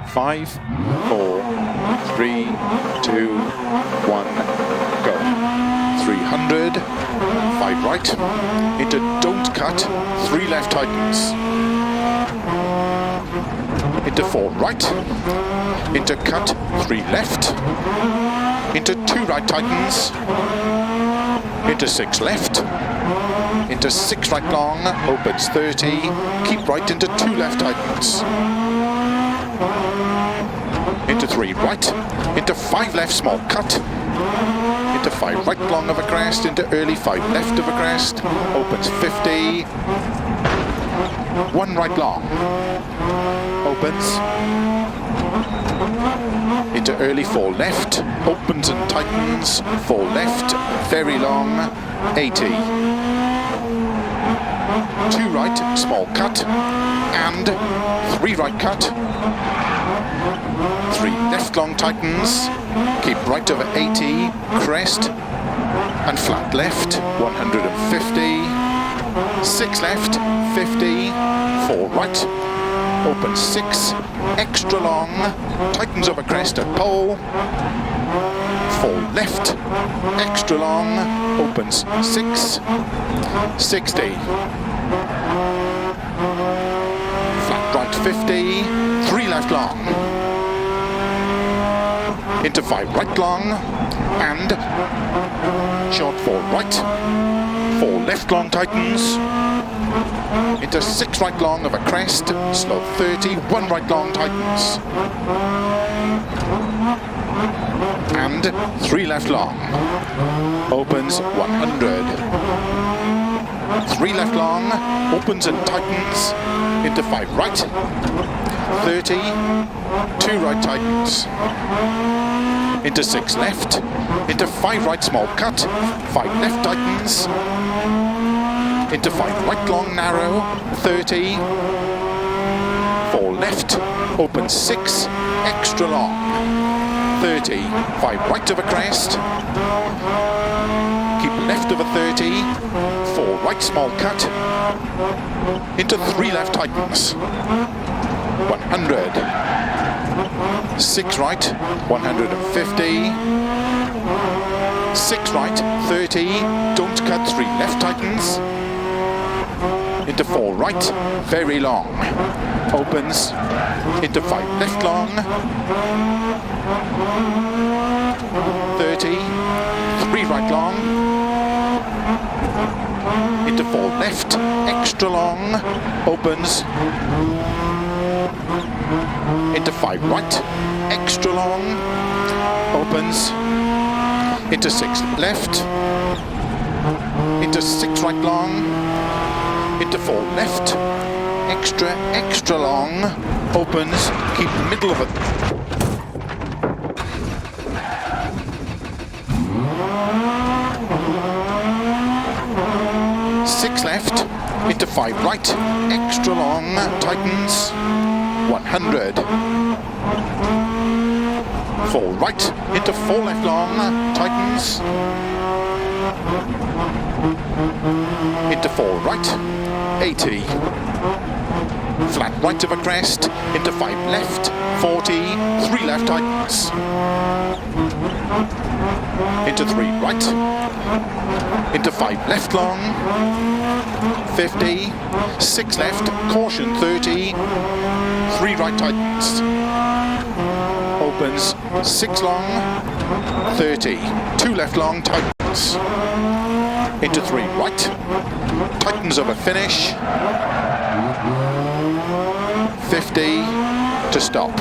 5, 4, 3, 2, 1, go. 300, 5 right, into don't cut, 3 left tightens. Into 4 right, into cut, 3 left, into 2 right tightens, into 6 left, into 6 right long, opens 30, keep right into 2 left tightens, into 3 right, into 5 left small cut, into 5 right long of a crest, into early 5 left of a crest, opens 50, 1 right long, opens, into early 4 left, opens and tightens, 4 left, very long, 80, 2 right, small cut, and 3 right cut, 3 left long tightens, keep right over 80, crest, and flat left, 150, 6 left, 50, 4 right, open 6, extra long, tightens over crest at pole, 4 left, extra long, opens 6, 60, flat right 50, 3 left long, into 5 right long, and short 4 right, 4 left long tightens, into 6 right long of a crest, slow 30, 1 right long tightens, and 3 left long, opens 100, 3 left long, opens and tightens, into 5 right, 30, 2 right tightens, into 6 left, into 5 right small cut, 5 left tightens, into 5 right long narrow, 30, 4 left, open 6, extra long, 30, 5 right of a crest, keep left of a 30, 4 right small cut, into 3 left tightens, 100, 6 right, 150, 6 right, 30, don't cut, 3 left tightens, into 4 right, very long, opens, into 5 left long, 30, 3 right long, into 4 left, extra long, opens, into 5 right, extra long, opens, into 6 left, into 6 right long, into 4 left, extra long, opens, keep middle of it. 6 left, into 5 right, extra long, tightens, 100, 4 right, into 4 left long, tightens, into 4 right, 80, flat right of a crest, into 5 left, 40, 3 left tightens, into 3 right, into 5 left long, 50, 6 left, caution 30, 3 right tightens, opens 6 long, 30, 2 left long tightens, into 3 right, tightens over finish, 50 to stop.